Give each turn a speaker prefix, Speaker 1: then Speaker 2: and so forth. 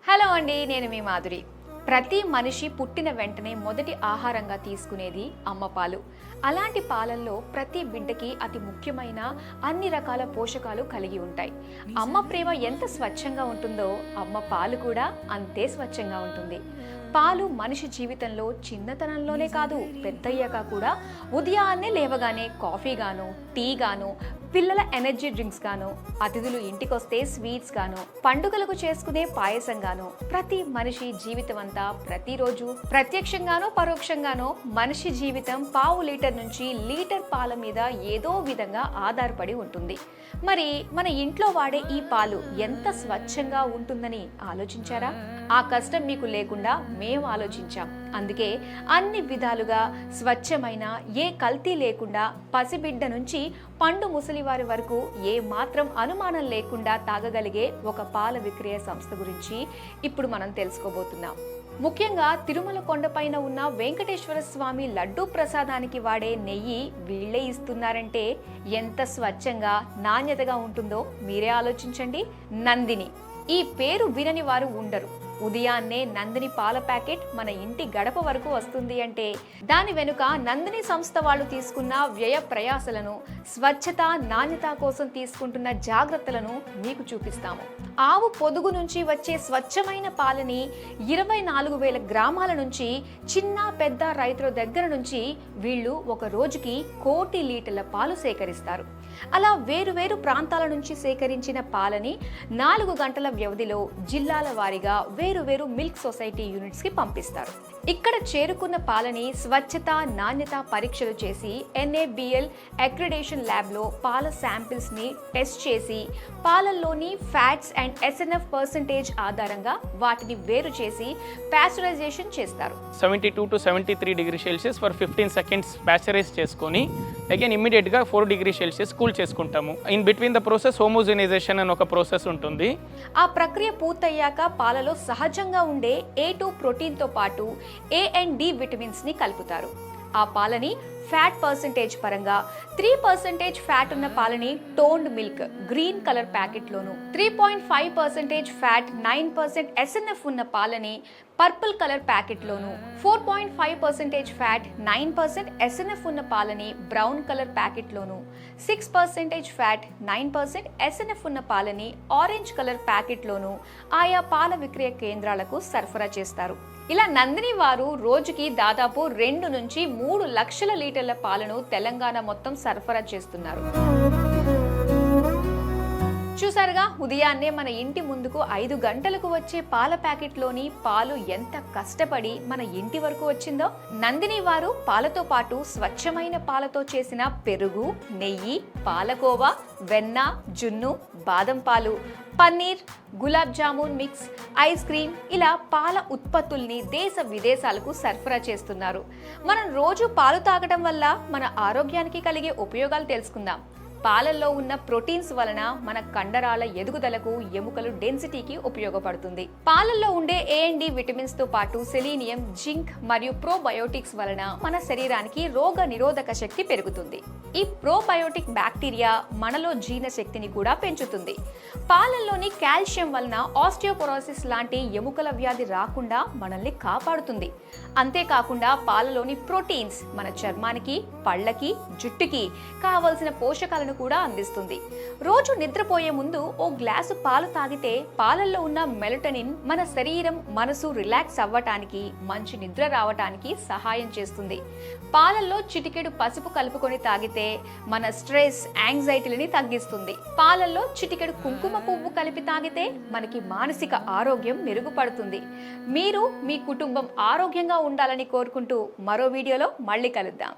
Speaker 1: Hello అండి, నేను మీ మాధురి. ప్రతి మనిషి పుట్టిన వెంటనే మొదటి ఆహారంగా తీసుకునేది అమ్మ పాలు. అలాంటి పాలల్లో ప్రతి బిడ్డకి అతి ముఖ్యమైన అన్ని రకాల పోషకాలు కలిగి ఉంటాయి. అమ్మ ప్రేమ ఎంత స్వచ్ఛంగా ఉంటుందో అమ్మ పాలు కూడా అంతే స్వచ్ఛంగా ఉంటుంది. పాలు మనిషి జీవితంలో చిన్నతనంలోనే కాదు, పెద్దయ్యాక కూడా ఉదయాన్నే లేవగానే కాఫీ గాను, టీ గాను, పిల్లల ఎనర్జీ డ్రింక్స్ గాను, అతిథులు ఇంటికొస్తే స్వీట్స్ గాను, పండుగలకు చేసుకునే పాయసం గాను, ప్రతి మనిషి జీవితం అంతా ప్రతిరోజు ప్రత్యక్షంగానో పరోక్షంగానో మనిషి జీవితం పావు లీటర్ నుంచి లీటర్ పాల మీద ఏదో విధంగా ఆధారపడి ఉంటుంది. మరి మన ఇంట్లో వాడే ఈ పాలు ఎంత స్వచ్ఛంగా ఉంటుందని ఆలోచించారా? ఆ కష్టం మీకు లేకుండా మేము ఆలోచించాం. అందుకే అన్ని విధాలుగా స్వచ్ఛమైన, ఏ కల్తీ లేకుండా, పసిబిడ్డ నుంచి పండు ముసలివారి వరకు ఏ మాత్రం అనుమానం లేకుండా తాగగలిగే ఒక పాల విక్రయ సంస్థ గురించి ఇప్పుడు మనం తెలుసుకోబోతున్నాం. ముఖ్యంగా తిరుమల కొండపైన ఉన్న వెంకటేశ్వర స్వామి లడ్డూ ప్రసాదానికి వాడే నెయ్యి వీళ్లే ఇస్తున్నారంటే ఎంత స్వచ్ఛంగా, నాణ్యతగా ఉంటుందో మీరే ఆలోచించండి. నందిని ఈ పేరు వినని వారు ఉండరు. ఉదయాన్నే నందిని పాల ప్యాకెట్ మన ఇంటి గడప వరకు వస్తుంది అంటే దాని వెనుక నందిని సంస్థ వాళ్ళు తీసుకున్న వ్యయ ప్రయాసలను, స్వచ్ఛత, నాణ్యత కోసం తీసుకుంటున్న జాగ్రత్తలను మీకు చూపిస్తాము. ఆవు పొదుగు నుంచి వచ్చే స్వచ్ఛమైన పాలని 24,000 గ్రామాల నుంచి, చిన్న పెద్ద రైతుల దగ్గర నుంచి వీళ్ళు ఒక రోజుకి 1 కోటి లీటర్ల పాలు సేకరిస్తారు. అలా వేరు ప్రాంతాల నుంచి సేకరించిన పాలని 4 గంటల వ్యవధిలో జిల్లాల వారీగా వేరు మిల్క్ సొసైటీ యూనిట్స్ కి పంపిస్తారు. ఇక్కడ చేరుకున్న పాలని స్వచ్ఛత, నాణ్యత పరీక్షలు చేసి NABL అక్రిడేషన్ ల్యాబ్ లో పాల శాంపిల్స్ ని టెస్ట్ చేసి పాలల్లోని ఫ్యాట్స్ అండ్ SNF పర్సెంటేజ్ ఆధారంగా వాటిని వేరు చేసి పాస్చరైజేషన్ చేస్తారు.
Speaker 2: 72 to 73 degree Celsius for 15 seconds పాస్చరైజ్ చేసుకొని అగైన్ ఇమ్మీడియట్ గా 4 డిగ్రీ సెల్సియస్ కూల్ చేసుకుంటాము. ఇన్ బిట్వీన్ ద ప్రాసెస్ హోమోజెనైజేషన్ అని ఒక ప్రాసెస్ ఉంటుంది.
Speaker 1: ఆ ప్రక్రియ పూర్తయ్యాక పాలలో సహజంగా ఉండే A2 ప్రోటీన్ తో పాటు A and D విటమిన్స్ ని కలుపుతారు. ఆ పాలని ఫ్యాట్ పర్సెంటేజ్ పరంగా 3% ఫ్యాట్ ఉన్న పాలని టోన్డ్ మిల్క్ గ్రీన్ కలర్ ప్యాకెట్లోను, 3.5% ఫ్యాట్ 9% SNF ఉన్న పాలని పర్పుల్ కలర్ ప్యాకెట్లోను, 4.5% ఫ్యాట్ 9% SNF ఉన్న పాలని బ్రౌన్ కలర్ ప్యాకెట్లోను, 6% ఫ్యాట్ 9% SNF ఉన్న పాలని ఆరెంజ్ కలర్ ప్యాకెట్లోను ఆయా పాల విక్రయ కేంద్రాలకు సరఫరా చేస్తారు. ఇలా నందిని వారు రోజుకి దాదాపు 2 నుంచి 3 లక్షల లీటర్ల పాలను తెలంగాణ మొత్తం సరఫరా చేస్తున్నారు. చూసారుగా, ఉదయాన్నే మన ఇంటి ముందుకు 5 గంటలకు వచ్చే పాల ప్యాకెట్లోని పాలు ఎంత కష్టపడి మన ఇంటి వరకు వచ్చిందో. నందిని వారు పాలతో పాటు స్వచ్ఛమైన పాలతో చేసిన పెరుగు, నెయ్యి, పాలకోవా, వెన్న, జున్ను, బాదం పాలు, paneer, gulab jamun mix, ice cream ఇలా పాల ఉత్పత్తుల్ని దేశ విదేశాలకు సరఫరా చేస్తున్నారు. మనం రోజు పాలు తాగడం వల్ల మన ఆరోగ్యానికి కలిగే ఉపయోగాలు తెలుసుకుందాం. పాలల్లో ఉన్న ప్రోటీన్స్ వలన మన కండరాల ఎదుగుదలకు, ఎముకలు డెన్సిటీకి ఉపయోగపడుతుంది. పాలల్లో ఉండే A and D విటమిన్స్ తో పాటు సెలీనియం, జింక్ మరియు ప్రోబయోటిక్స్ వలన మన శరీరానికి రోగ నిరోధక శక్తి పెరుగుతుంది. ఈ ప్రోబయోటిక్ బ్యాక్టీరియా మనలో జీర్ణ శక్తిని కూడా పెంచుతుంది. పాలల్లోని కాల్షియం వలన ఆస్టియోపోరోసిస్ లాంటి ఎముకల వ్యాధి రాకుండా మనల్ని కాపాడుతుంది. అంతేకాకుండా పాలలోని ప్రోటీన్స్ మన చర్మానికి, పళ్ళకి, జుట్టుకి కావలసిన పోషకాలను కూడా అందిస్తుంది. రోజు నిద్రపోయే ముందు ఓ గ్లాసు పాలు తాగితే పాలల్లో ఉన్న మెలటోనిన్ మన శరీరం, మనసు రిలాక్స్ అవ్వటానికి, మంచి నిద్ర రావటానికి సహాయం చేస్తుంది. పాలల్లో చిటికెడు పసుపు కలుపుకొని తాగితే మన స్ట్రెస్, యాంగ్జైటీలని తగ్గిస్తుంది. పాలల్లో చిటికెడు కుంకుమ పువ్వు కలిపి తాగితే మనకి మానసిక ఆరోగ్యం మెరుగుపడుతుంది. మీరు, మీ కుటుంబం ఆరోగ్యంగా ఉండాలని కోరుకుంటూ మరో వీడియోలో మళ్ళీ కలుద్దాం.